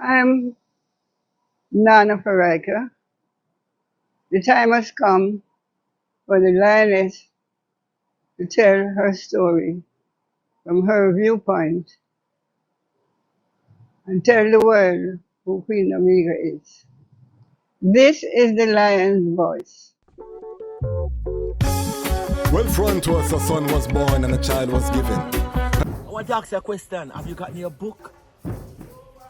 I'm Nana Farika. The time has come for the lioness to tell her story from her viewpoint and tell the world who Queen Omega is. This is the lion's voice. Well, front to us, a son was born and a child was given. I want to ask you a question. Have you got your book?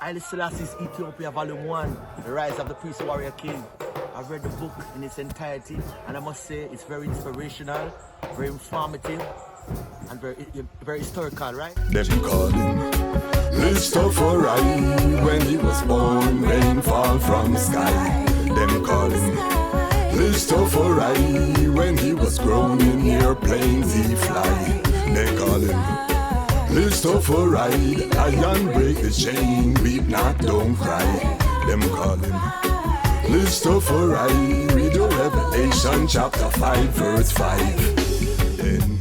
Haile Selassie's Ethiopia, Volume 1, The Rise of the Priest Warrior King. I've read the book in its entirety, and I must say it's very inspirational, very informative, and very historical, right? Them call him Tafari when he was born, rainfall from sky. Them call him Tafari when he was grown in airplanes he fly. They call him Tafari, lion break the chain, weep not, don't cry. Them call him Tafari, read your Revelation chapter 5 verse 5. Then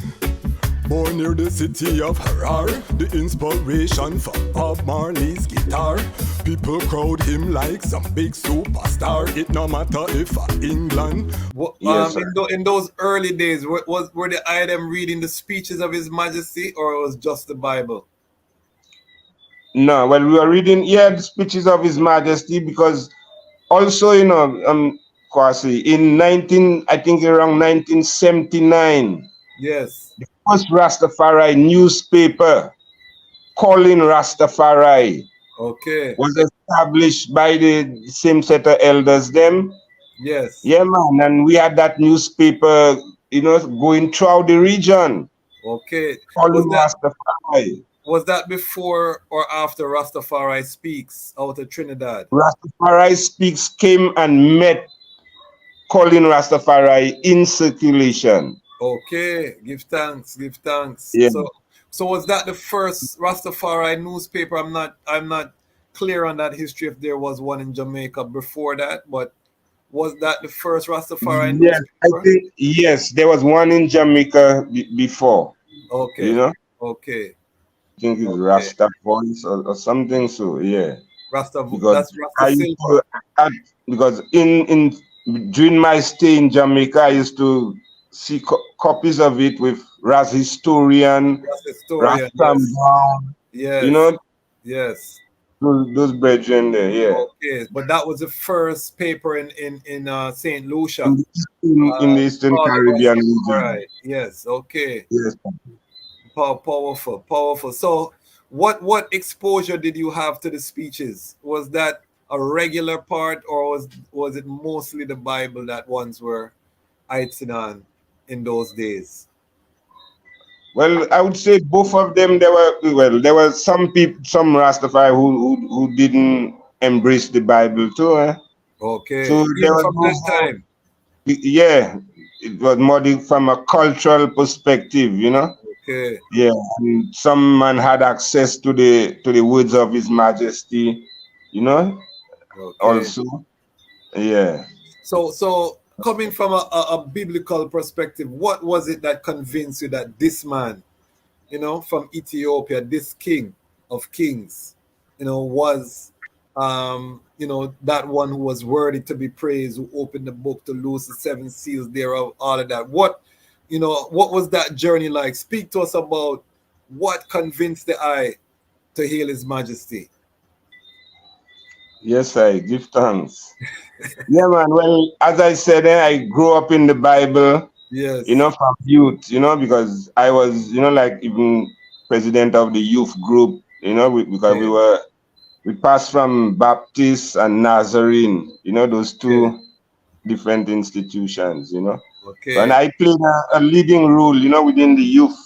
born near the city of Harar, the inspiration for Bob Marley's guitar. People crowd him like some big superstar. It no matter if England. Yes, in those early days, were the item reading the speeches of His Majesty, or it was just the Bible? No, well, we were reading, the speeches of His Majesty, because also, Kwasi, in I think around 1979. Yes. The first Rastafari newspaper, Calling Rastafari, was established by the same set of elders them. Yes. Yeah, man, and we had that newspaper, going throughout the region. Okay. Calling Rastafari. Was that before or after Rastafari Speaks out of Trinidad? Rastafari Speaks came and met Calling Rastafari in circulation. Okay, give thanks. Yeah. So was that the first Rastafari newspaper? I'm not clear on that history if there was one in Jamaica before that, but was that the first Rastafari newspaper? I think yes, there was one in Jamaica before. Okay. Okay. I think it's Rasta Voice or something. So yeah. Rasta Voice. Because in during my stay in Jamaica, I used to see copies of it with Ras Historian, Ras Brown. Yes. Yes. Those brethren there, yeah. Okay, but that was the first paper in St. Lucia. In the Eastern Caribbean region. Right. Yes. Okay. Yes. Powerful. So, what exposure did you have to the speeches? Was that a regular part, or was it mostly the Bible that ones were iting on in those days? Well, I would say both of them. There were some people, some Rastafari who didn't embrace the Bible too. Okay. So there was from that time. Yeah, it was more from a cultural perspective, Okay. Yeah, and some man had access to the words of His Majesty, Okay. Also, yeah. So coming from a biblical perspective, what was it that convinced you that this man, from Ethiopia, this king of kings, was, that one who was worthy to be praised, who opened the book to loose the 7 seals thereof, all of that? What was that journey like? Speak to us about what convinced the eye to hail His Majesty. Yes, I give thanks. Yeah, man. Well, as I said, I grew up in the Bible. Yes. From youth. Because I was, like even president of the youth group. Because we passed from Baptist and Nazarene. Those two different institutions. Okay. And I played a leading role. Within the youth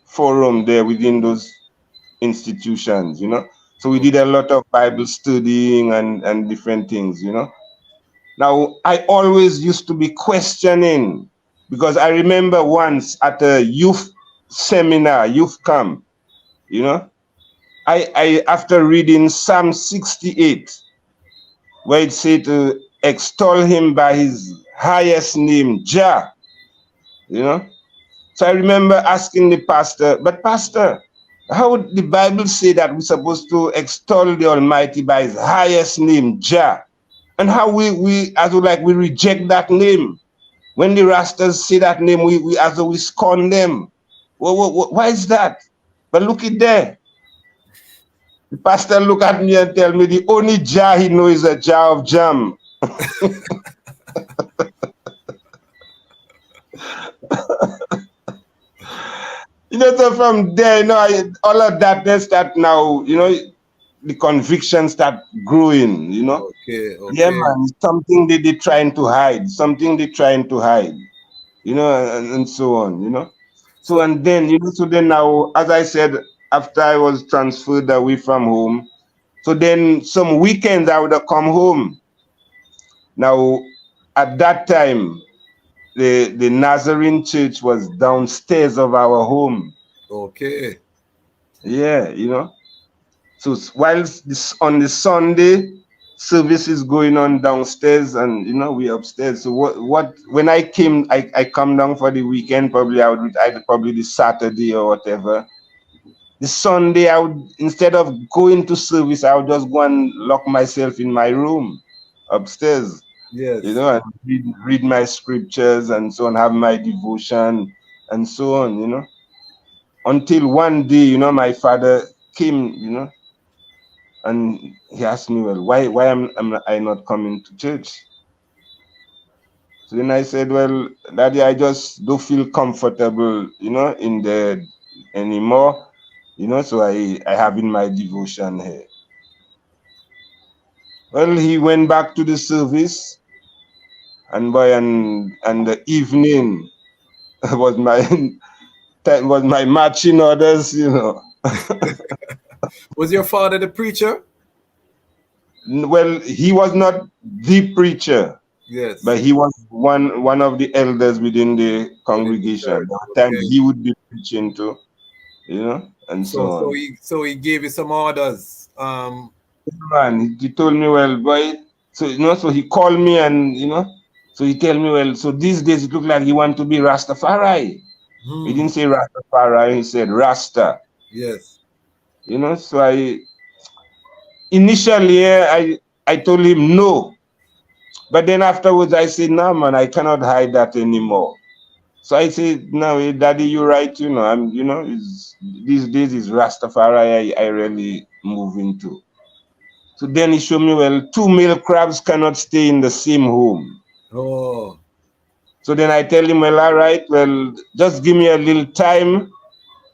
forum there, within those institutions. So we did a lot of Bible studying and different things, Now, I always used to be questioning, because I remember once at a youth seminar, youth camp, I after reading Psalm 68, where it said to extol Him by His highest name, Jah, So I remember asking the pastor, but pastor, How the Bible say that we're supposed to extol the Almighty by His highest name, Jah, and how we as we like we reject that name. When the Rastas say that name, we as though we scorn them. Why is that? But look it there. The pastor look at me and tell me the only Jah he knows is a jar of jam. So from there, all of that, they start now, the conviction start growing, Okay, Yeah, okay. man, something they're trying to hide, and so on. So, So and then, so then now, as I said, after I was transferred away from home, so then some weekends I would have come home. Now, at that time, the Nazarene church was downstairs of our home. okay. Yeah, So whilst on the Sunday, service is going on downstairs, and we upstairs. So what when I come down for the weekend, probably I'd probably the Saturday or whatever. The Sunday, I would, instead of going to service, I would just go and lock myself in my room upstairs, Yes. and read my scriptures and so on, have my devotion and so on, until one day, my father came, and he asked me, well, why am I not coming to church? So then I said, well, Daddy, I just don't feel comfortable, in there anymore, so I having my devotion here. Well, he went back to the service, and the evening was my marching orders, Was your father the preacher? Well, he was not the preacher, Yes. but he was one of the elders within the Within the congregation. church. There were times Okay. he would be preaching too, and so So on. he gave you some orders. Man, he told me, well, boy, so so he called me and so he tell me, well, so these days it looked like he want to be Rastafari. He didn't say Rastafari, he said Rasta. Yes. So initially I told him no. But then afterwards I said, no, man, I cannot hide that anymore. So I said, no, Daddy, you're right. These days is Rastafari I really move into. So then he showed me, well, two male crabs cannot stay in the same home. Oh. So then I tell him, well, all right, well, just give me a little time.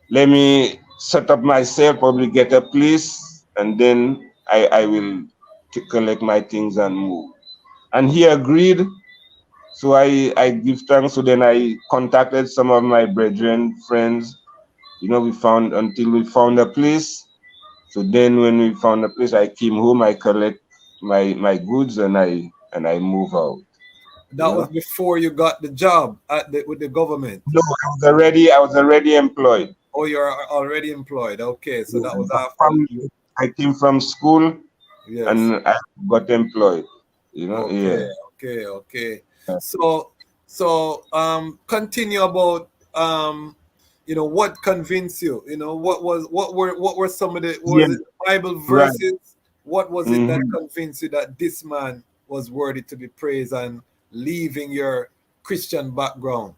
Let me set up myself, probably get a place, and then I will collect my things and move. And he agreed. So I give thanks. So then I contacted some of my brethren, friends. We found a place. So then when we found a place, I came home, I collect my goods and I move out. That was before you got the job with the government. No, I was already employed. Oh, you're already employed. Okay, so that was after. I came from school, Yes. and I got employed. Okay, Yeah. okay. So continue about what convinced you? What were some of the Bible verses? Right. What was it that convinced you that this man was worthy to be praised and leaving your Christian background?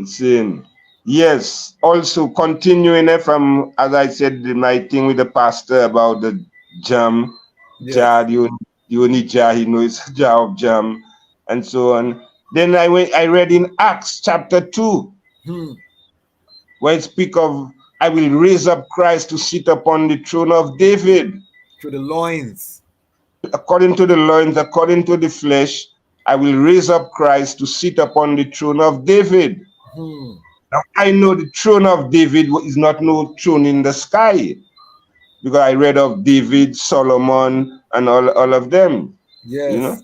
Same. Yes. Also continuing from, as I said, my thing with the pastor about the jam, Jah, the only Jah he knows, Jah of jam, and so on. Then I read in Acts chapter 2, where it speak of, I will raise up Christ to sit upon the throne of David. Through the loins. According to the loins, according to the flesh, I will raise up Christ to sit upon the throne of David. Now, I know the throne of David is not no throne in the sky, because I read of David, Solomon, and all of them. Yes.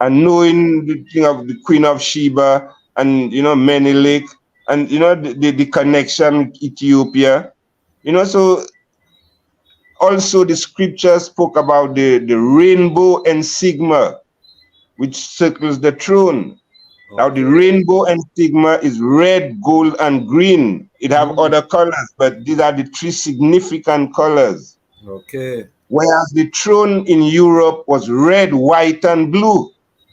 And knowing the thing of the Queen of Sheba and Menelik, and the connection with Ethiopia, so also the scripture spoke about the rainbow insignia which circles the throne. Now the rainbow insignia is red, gold, and green. It have other colors, but these are the three significant colors. Okay. Whereas the throne in Europe was red, white, and blue.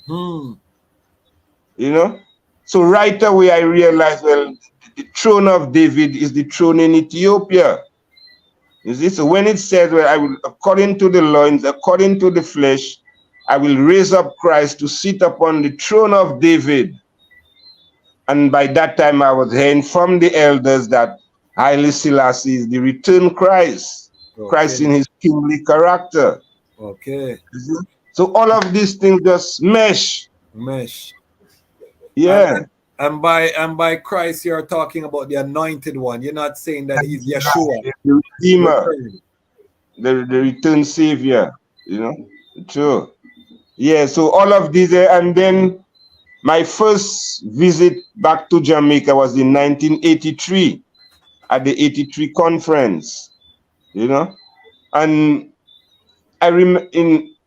You know? So right away I realized, well, the throne of David is the throne in Ethiopia. You see? So when it says, well, I will, according to the loins, according to the flesh, I will raise up Christ to sit upon the throne of David. And by that time I was hearing from the elders that Haile Selassie is the returned Christ. Christ in his kingly character. Okay. So all of these things just mesh. Yeah. And by Christ, you're talking about the anointed one. You're not saying that he's Yeshua. The Redeemer. The returned Savior. You know? True. Yeah, so all of these, and then my first visit back to Jamaica was in 1983 at the 83 conference, you know? And I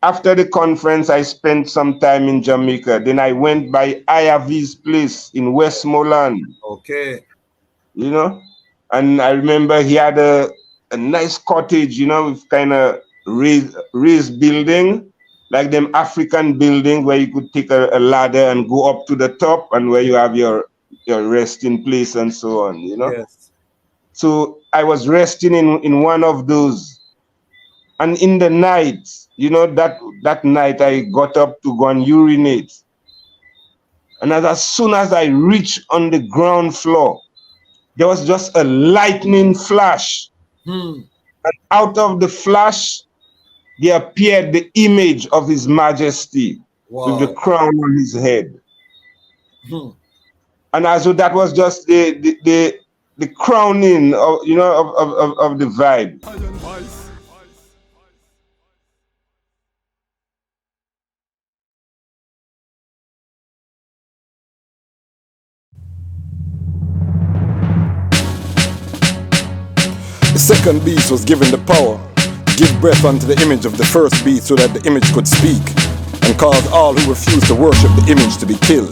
after the conference, I spent some time in Jamaica. Then I went by Ayavi's place in Westmoreland. Okay. You know? And I remember he had a nice cottage, you know, with kind of raised building, like them African building where you could take a ladder and go up to the top, and where you have your resting place and so on, you know? Yes. So I was resting in one of those. And in the night, you know, that night I got up to go and urinate. And as soon as I reached on the ground floor, there was just a lightning flash. And out of the flash, there appeared the image of His Majesty with the crown on his head. And also that was just the crowning of, you know, of the vibe. The second beast was given the power to give breath unto the image of the first beast, so that the image could speak, and cause all who refused to worship the image to be killed.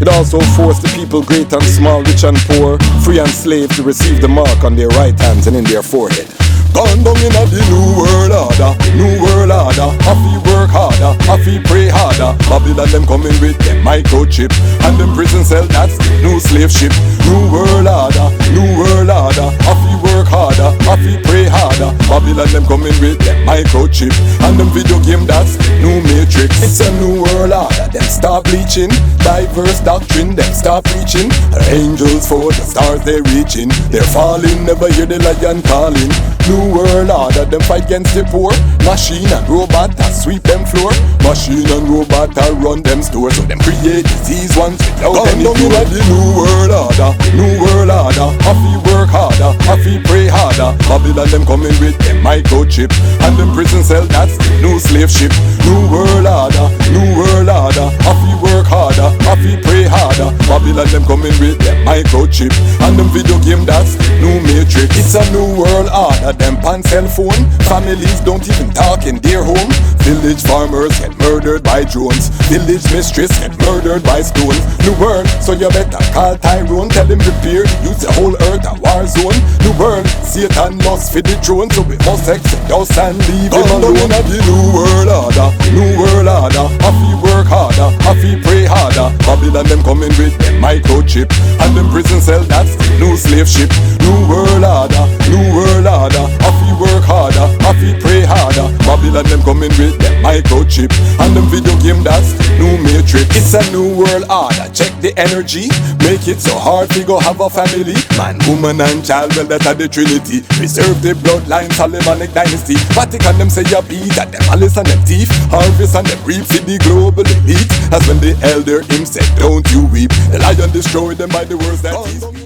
It also forced the people, great and small, rich and poor, free and slave, to receive the mark on their right hands and in their forehead. Gone down in the new world order, new world order. Happy work harder, happy pray harder. Babylon them coming with them microchip, and them prison cell, that's new slave ship. New world order, new world order. Happy work harder, happy pray harder. Babylon them coming with them microchip, and them video game, that's new matrix. It's a new world order. Them start bleaching, diverse doctrine, them start preaching. Angels for the stars they reaching, they're falling, never hear the lion calling. New world order, them fight against the poor. Machine and robot that sweep them floor. Machine and robot that run them stores. So them create disease ones without any cure. The new world order, new world order. Happy work harder, happy pray harder. Babylon them coming with them microchip, and them prison cell, that's new slave ship. New world order, new world order. Happy work harder, happy pray harder. Babylon them coming with them microchip, and them video game, that's new matrix. It's a new world order. Them pan cell phone, families don't even talk in their home. Village farmers get murdered by drones. Village mistress get murdered by stones. New world, so you better call Tyrone. Tell him prepare, use the whole earth a war zone. New world, Satan lost for the throne, so we must exit us and leave him alone. The new world order, new world order. Happy work harder, happy pray harder. Babylon them coming with them microchip, and them prison cell, that's new slave ship. New world order, new world order. Happy work harder, happy pray harder. Babylon them coming with them microchip, and them video game, that's new matrix. It's a new world order. Check the energy, make it so hard to go have a family. Man, woman and child, well that are the Trinity. Preserve the bloodline, Solomonic dynasty. Vatican them say you beat at them malice and them thief. Harvest and them reap in the global elite. That's when the elder him said, don't you weep. The lion destroyed them by the words that he speak.